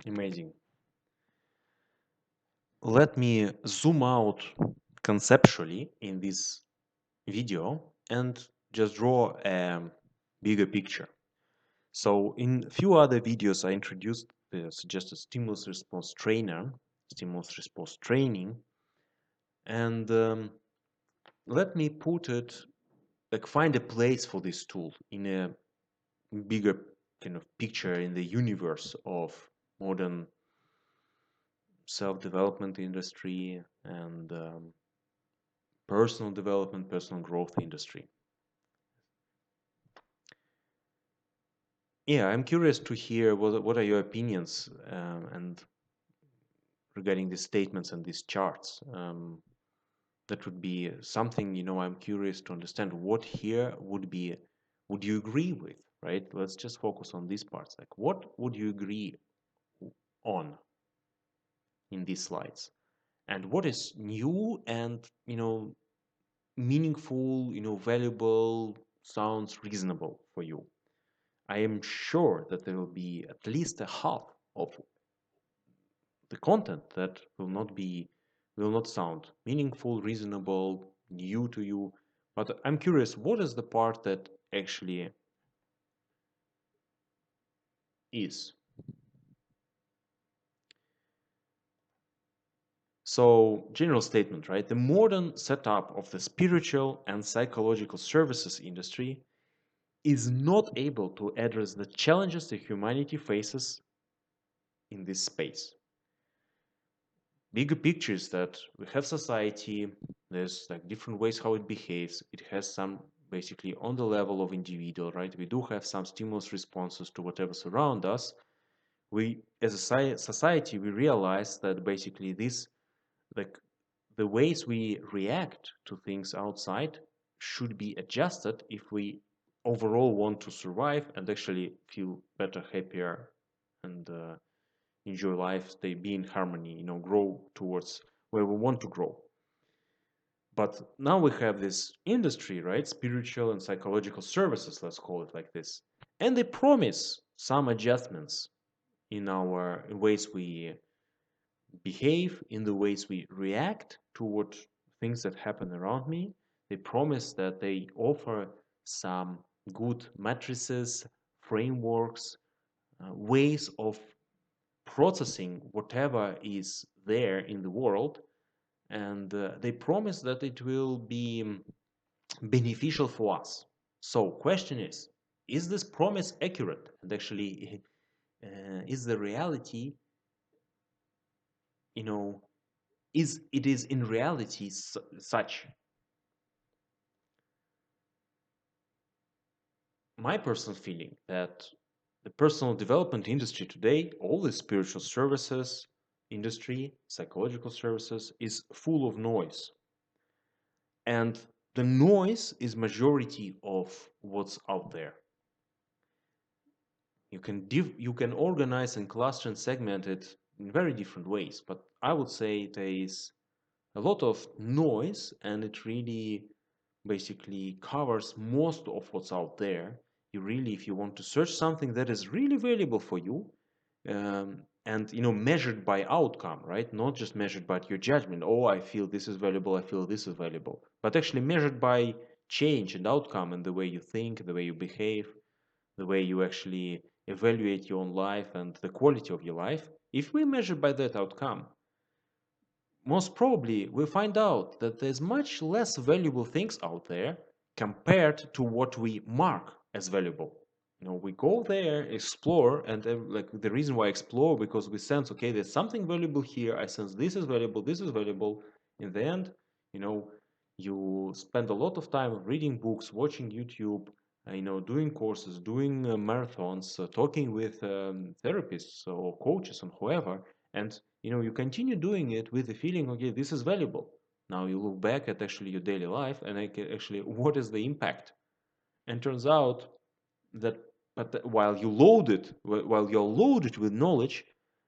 Amazing. Let me zoom out conceptually in this video and just draw a bigger picture. So in a few other videos, I introduced the suggested stimulus response trainer, stimulus response training, and let me put it, like find a place for this tool in a bigger kind of picture in the universe of modern self-development industry and personal development, personal growth industry. Yeah, I'm curious to hear what are your opinions and regarding these statements and these charts. That would be something, I'm curious to understand what here would you agree with, right? Let's just focus on these parts. Like, what would you agree on in these slides? And what is new and, meaningful, valuable, sounds reasonable for you? I am sure that there will be at least a half of the content that will not sound meaningful, reasonable, new to you. But I'm curious, what is the part that actually is? So, general statement, right? The modern setup of the spiritual and psychological services industry is not able to address the challenges that humanity faces in this space. Bigger picture is that we have society, there's like different ways how it behaves. It has some basically on the level of individual, right? We do have some stimulus responses to whatever's around us. We, as a society, we realize that basically this, like the ways we react to things outside should be adjusted if we overall want to survive and actually feel better, happier, and enjoy life, stay, be in harmony, grow towards where we want to grow. But now we have this industry, right? Spiritual and psychological services, let's call it like this. And they promise some adjustments in our ways we behave, in the ways we react toward things that happen around me. They promise that they offer some good matrices, frameworks, ways of processing whatever is there in the world, and they promise that it will be beneficial for us. So question is this promise accurate? And actually, is the reality, you know is it is in reality such? My personal feeling that the personal development industry today, all the spiritual services industry, psychological services, is full of noise. And the noise is majority of what's out there. You can organize and cluster and segment it in very different ways, but I would say there is a lot of noise, and it really basically covers most of what's out there. You really, if you want to search something that is really valuable for you, and measured by outcome, right? Not just measured by your judgment. Oh, I feel this is valuable, I feel this is valuable, but actually measured by change and outcome and the way you think, the way you behave, the way you actually evaluate your own life and the quality of your life. If we measure by that outcome, most probably we find out that there's much less valuable things out there compared to what we mark as valuable. We go there, explore, and like the reason why I explore, because we sense, okay, there's something valuable here. I sense this is valuable, this is valuable. In the end, you know, you spend a lot of time reading books, watching YouTube, doing courses, doing marathons, talking with therapists or coaches and whoever, and you continue doing it with the feeling, okay, this is valuable. Now you look back at actually your daily life and actually, what is the impact? And turns out that, but while you're loaded with knowledge,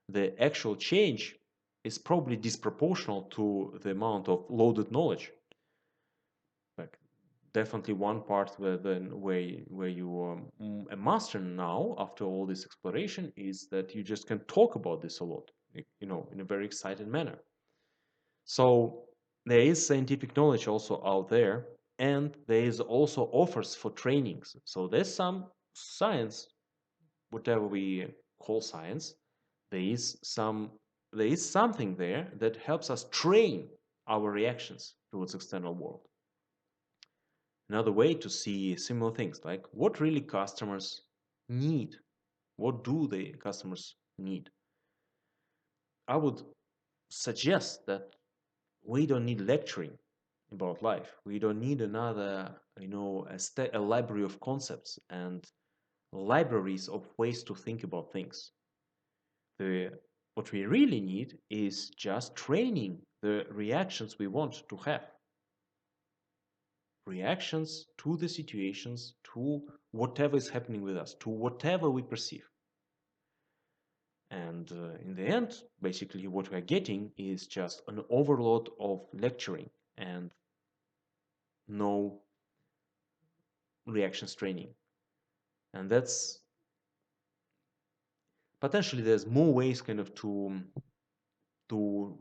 the actual change is probably disproportional to the amount of loaded knowledge. Like definitely one part where you are a master now after all this exploration is that you just can talk about this a lot, in a very excited manner. So there is scientific knowledge also out there, and there is also offers for trainings. So there's some science, whatever we call science, there is some there is something there that helps us train our reactions towards external world. Another way to see similar things, like what really customers need, what do the customers need. I would suggest that we don't need lecturing about life. We don't need another, a library of concepts and libraries of ways to think about things. What we really need is just training the reactions we want to have. Reactions to the situations, to whatever is happening with us, to whatever we perceive. And in the end, basically what we're getting is just an overload of lecturing and no reactions training. And that's potentially there's more ways kind of to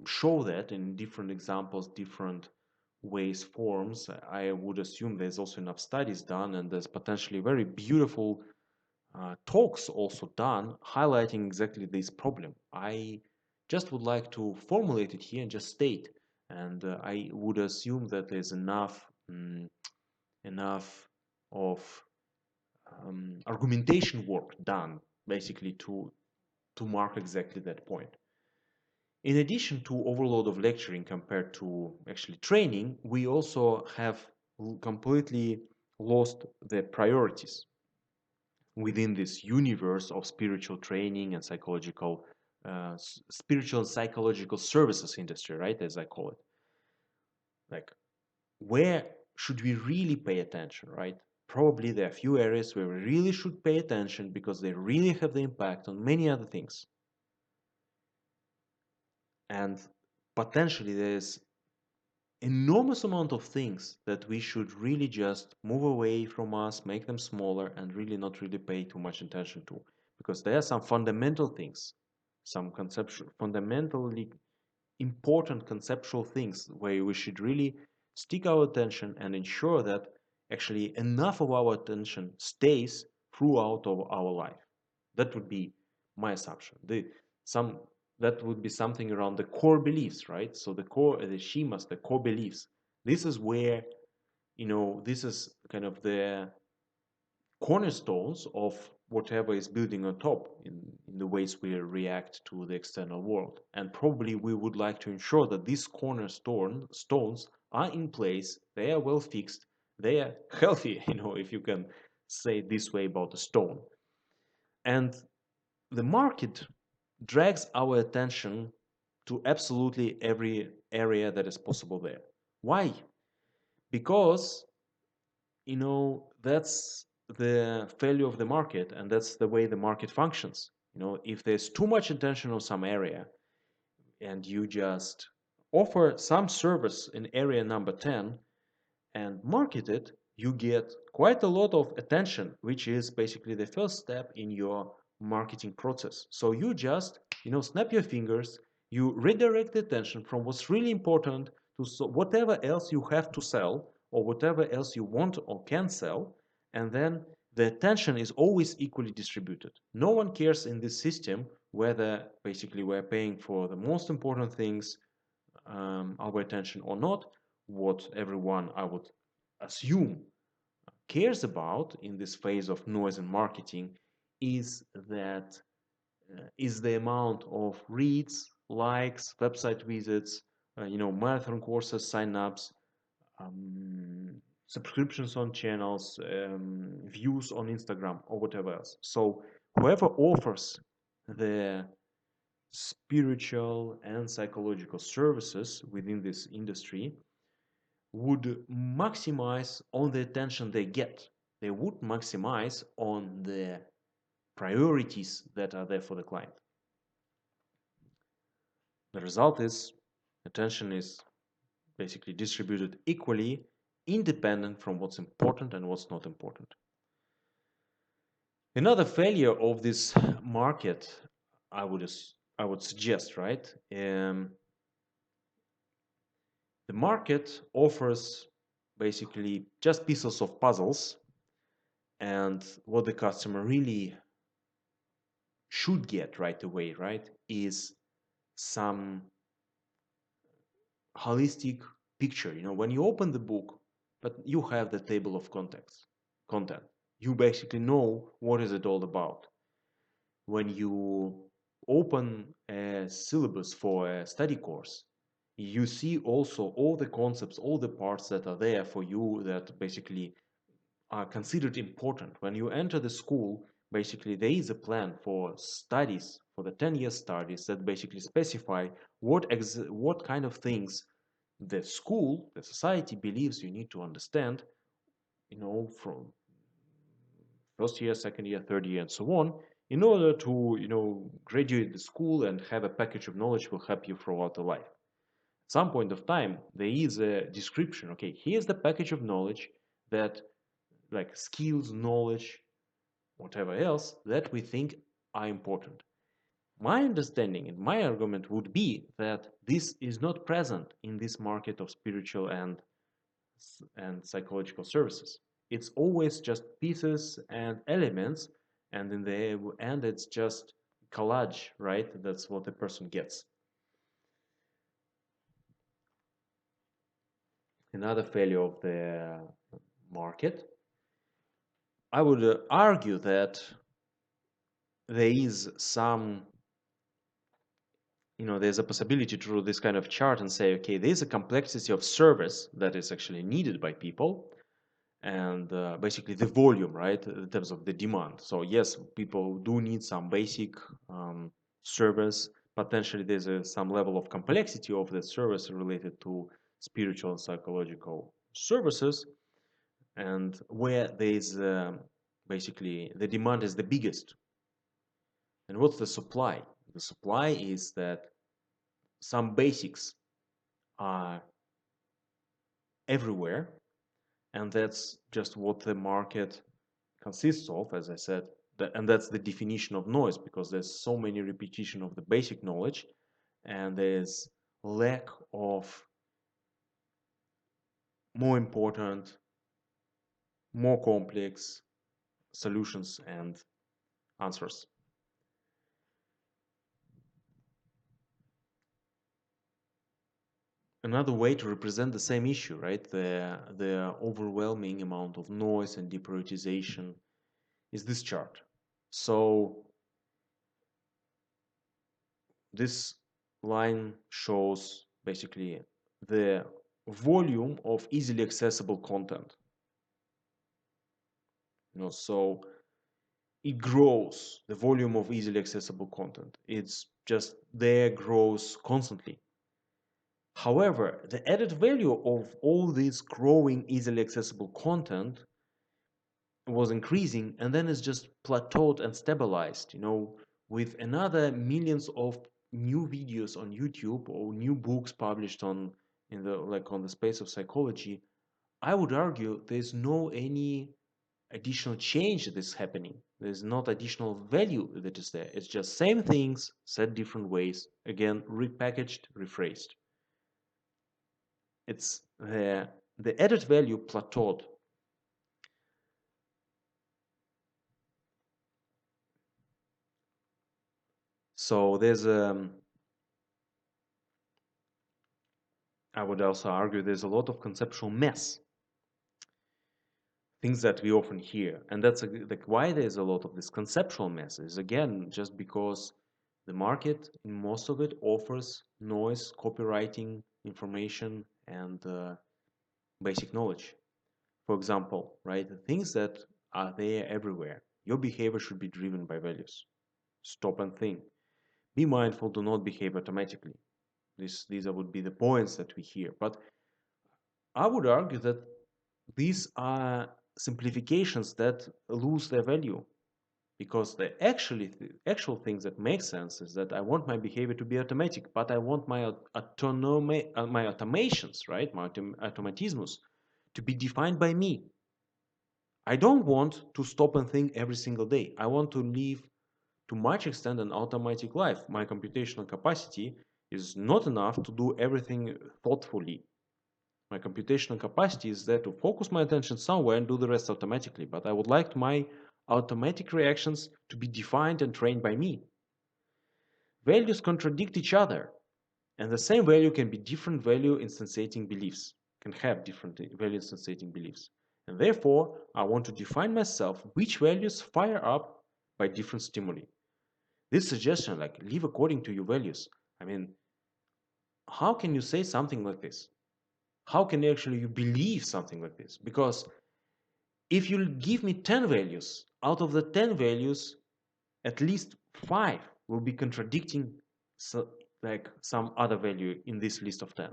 show that in different examples, different ways, forms. I would assume there's also enough studies done, and there's potentially very beautiful talks also done highlighting exactly this problem. I just would like to formulate it here and just state, and I would assume that there's enough of argumentation work done basically to mark exactly that point. In addition to overload of lecturing compared to actually training, we also have completely lost the priorities within this universe of spiritual training and spiritual and psychological services industry, right, as I call it. Like, where should we really pay attention, right? Probably there are a few areas where we really should pay attention because they really have the impact on many other things. And potentially there's enormous amount of things that we should really just move away from us, make them smaller, and really not really pay too much attention to, because there are some fundamental things, some conceptual, fundamentally important conceptual things where we should really stick our attention and ensure that actually enough of our attention stays throughout of our life. That would be my assumption. Some that would be something around the core beliefs, right? So the schemas, the core beliefs. This is where, this is kind of the cornerstones of whatever is building on top in the ways we react to the external world. And probably we would like to ensure that these stones are in place, they are well fixed, they are healthy, if you can say it this way about a stone. And the market drags our attention to absolutely every area that is possible there. Why? Because that's the failure of the market, and that's the way the market functions. If there's too much attention on some area and you just offer some service in area number 10 and market it, you get quite a lot of attention, which is basically the first step in your marketing process. So you just, snap your fingers, you redirect the attention from what's really important to whatever else you have to sell or whatever else you want or can sell, and then the attention is always equally distributed. No one cares in this system whether basically we're paying for the most important things, our attention or not. What everyone, I would assume, cares about in this phase of noise and marketing is that is the amount of reads, likes, website visits, marathon courses, signups, subscriptions on channels, views on Instagram, or whatever else. So whoever offers the spiritual and psychological services within this industry would maximize on the attention they get. They would maximize on the priorities that are there for the client. The result is attention is basically distributed equally independent from what's important and what's not important. Another failure of this market, I would suggest, right? The market offers basically just pieces of puzzles, and what the customer really should get right away, right, is some holistic picture. When you open the book, but you have the table of content. You basically know what is it all about. When you open a syllabus for a study course, you see also all the concepts, all the parts that are there for you that basically are considered important. When you enter the school, basically there is a plan for studies, for the 10-year studies that basically specify what kind of things the school, the society believes you need to understand, from first year, second year, third year, and so on, in order to, graduate the school and have a package of knowledge will help you throughout the life. At some point of time, there is a description. Okay, here's the package of knowledge that, like skills, knowledge, whatever else that we think are important. My understanding and my argument would be that this is not present in this market of spiritual and psychological services. It's always just pieces and elements, and in the end, it's just collage, right? That's what the person gets. Another failure of the market, I would argue that there is some, there's a possibility to draw this kind of chart and say, okay, there's a complexity of service that is actually needed by people, and basically the volume, right, in terms of the demand. So yes, people do need some basic service. Potentially, there's some level of complexity of the service related to spiritual and psychological services, and where there's basically the demand is the biggest. And what's the supply? The supply is that some basics are everywhere, and that's just what the market consists of, as I said. And that's the definition of noise, because there's so many repetition of the basic knowledge, and there's lack of more important, more complex solutions and answers. Another way to represent the same issue, right, the overwhelming amount of noise and deprioritization, is this chart. So this line shows basically the volume of easily accessible content. So it grows, the volume of easily accessible content. It's just there, grows constantly. However, the added value of all this growing easily accessible content was increasing, and then it's just plateaued and stabilized, with another millions of new videos on YouTube or new books published on the space of psychology. I would argue there's no any additional change that is happening. There's not additional value that is there. It's just same things said different ways, again repackaged, rephrased. It's the added value plateaued. So I would also argue there's a lot of conceptual mess, things that we often hear, and that's like why there's a lot of this conceptual mess is again just because the market in most of it offers noise, copywriting, information, and basic knowledge. For example, right, the things that are there everywhere. Your behavior should be driven by values. Stop and think. Be mindful, do not behave automatically. These would be the points that we hear. But I would argue that these are simplifications that lose their value, because the actual things that make sense is that I want my behavior to be automatic, but I want my autonomy, my automations, right, my automatisms to be defined by me. I don't want to stop and think every single day. I want to live to much extent an automatic life. My computational capacity is not enough to do everything thoughtfully. My computational capacity is there to focus my attention somewhere and do the rest automatically. But I would like my automatic reactions to be defined and trained by me. Values contradict each other, and the same value can be different value instantiating beliefs, can have different value instantiating beliefs. And therefore, I want to define myself which values fire up by different stimuli. This suggestion, like live according to your values. I mean, how can you say something like this? How can actually you believe something like this? Because if you give me 10 values, out of the 10 values, at least 5 will be contradicting like some other value in this list of 10.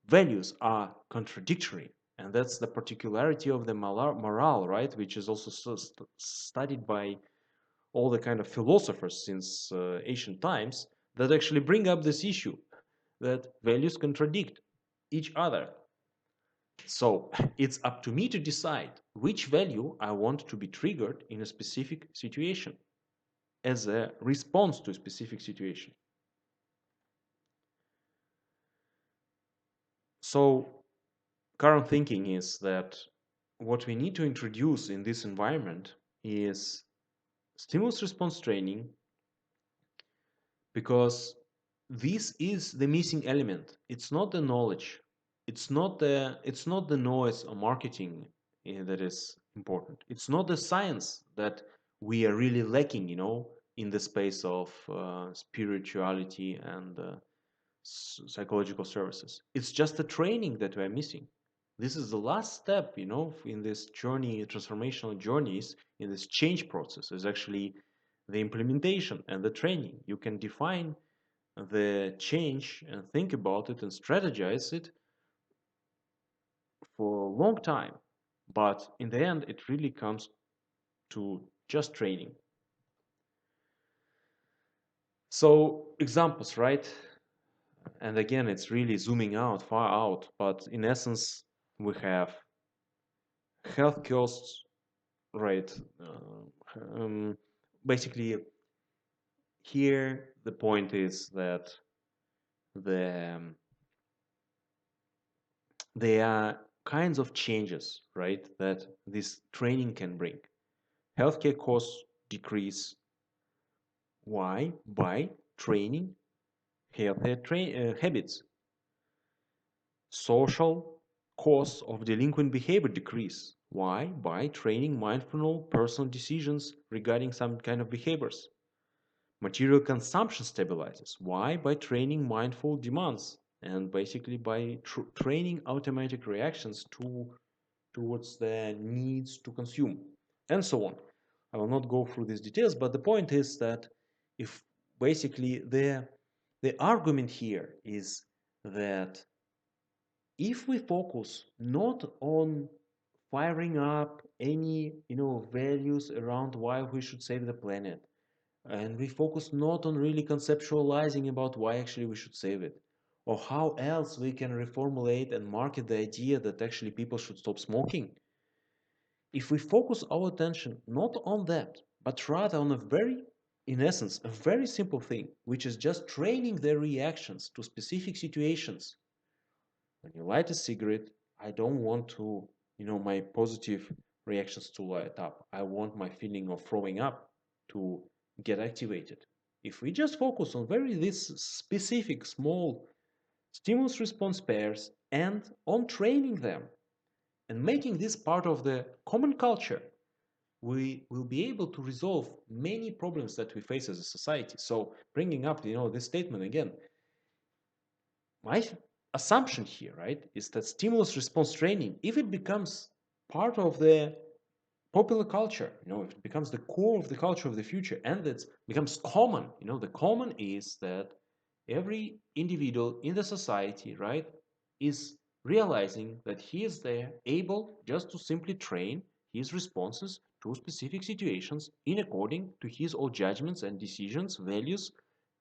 Values are contradictory, and that's the particularity of the morale, right? Which is also studied by all the kind of philosophers since ancient times that actually bring up this issue that values contradict each other. So it's up to me to decide which value I want to be triggered in a specific situation as a response to a specific situation. So current thinking is that what we need to introduce in this environment is stimulus response training, because this is the missing element. It's not the knowledge. It's not the noise or marketing that is important. It's not the science that we are really lacking, in the space of spirituality and psychological services. It's just the training that we're missing. This is the last step, in this journey, transformational journeys, in this change process, is actually the implementation and the training. You can define the change and think about it and strategize it for a long time. But in the end, it really comes to just training. So, examples, right? And again, it's really zooming out, far out. But in essence, we have health costs, right? Basically, here the point is that the there are kinds of changes, right, that this training can bring. Healthcare costs decrease. Why? By training healthier habits. Social costs of delinquent behavior decrease. Why? By training mindful personal decisions regarding some kind of behaviors. Material consumption stabilizes. Why? By training mindful demands and basically by training automatic reactions towards the needs to consume, and so on. I will not go through these details, but the point is that if basically the argument here is that if we focus not on firing up any values around why we should save the planet, and we focus not on really conceptualizing about why actually we should save it, or how else we can reformulate and market the idea that actually people should stop smoking. If we focus our attention not on that, but rather on in essence, a very simple thing, which is just training their reactions to specific situations. When you light a cigarette, I don't want my positive reactions to light up. I want my feeling of throwing up to get activated. If we just focus on this specific small stimulus response pairs and on training them and making this part of the common culture, we will be able to resolve many problems that we face as a society. So bringing up this statement again, my assumption here, right, is that stimulus response training, if it becomes part of the popular culture, if it becomes the core of the culture of the future and it becomes common, the common is that every individual in the society, right, is realizing that he is there able just to simply train his responses to specific situations in according to his own judgments and decisions, values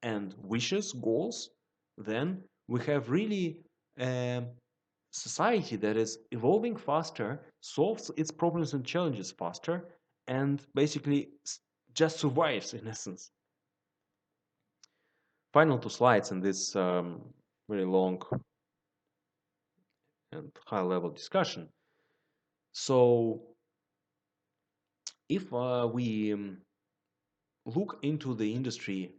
and wishes, goals, then we have really society that is evolving faster, solves its problems and challenges faster, and basically just survives in essence. Final two slides in this very long and high level discussion. So, if we look into the industry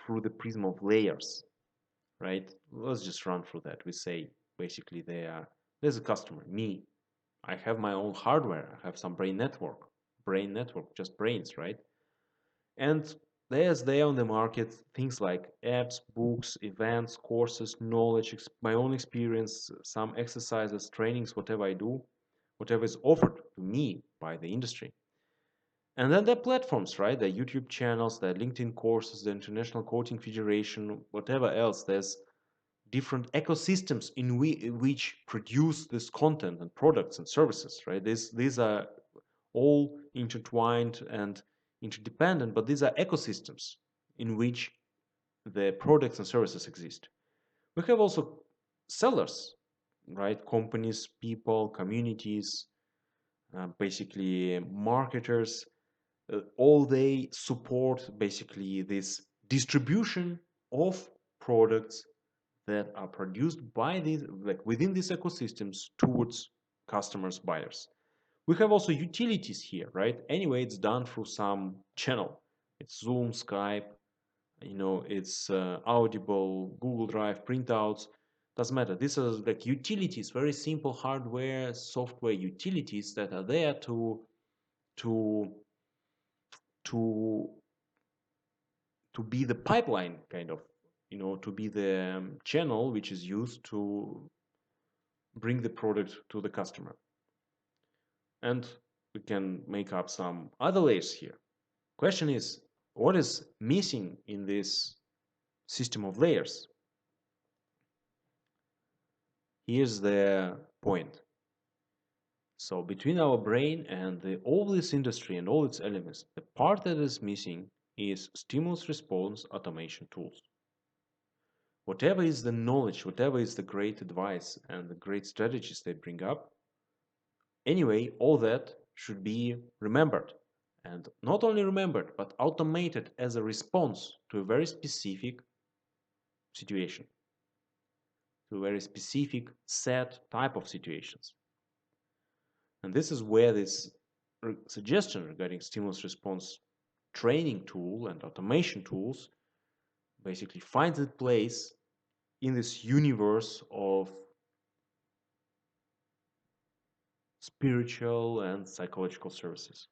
through the prism of layers, right? Let's just run through that. We say basically there's a customer, me. I have my own hardware. I have some brain network, just brains, right? And there's there on the market things like apps, books, events, courses, knowledge, my own experience, some exercises, trainings, whatever I do, whatever is offered to me by the industry. And then there are platforms, right? There are YouTube channels, there are LinkedIn courses, the International Coaching Federation, whatever else. There's different ecosystems in which produce this content and products and services, right? These are all intertwined and interdependent, but these are ecosystems in which the products and services exist. We have also sellers, right? Companies, people, communities, basically marketers. All they support basically this distribution of products that are produced by these, like within these ecosystems, towards customers, buyers. We have also utilities here, right? Anyway, it's done through some channel. It's Zoom, Skype, it's Audible, Google Drive, printouts. Doesn't matter. These are like utilities, very simple hardware, software utilities that are there to to to be the pipeline, kind of, to be the channel which is used to bring the product to the customer. And we can make up some other layers here. Question is, what is missing in this system of layers? Here's the point. So between our brain and all this industry and all its elements, the part that is missing is stimulus response automation tools. Whatever is the knowledge, whatever is the great advice and the great strategies they bring up, anyway, all that should be remembered. And not only remembered, but automated as a response to a very specific situation, to a very specific set type of situations. And this is where this suggestion regarding stimulus response training tool and automation tools basically finds its place in this universe of spiritual and psychological services.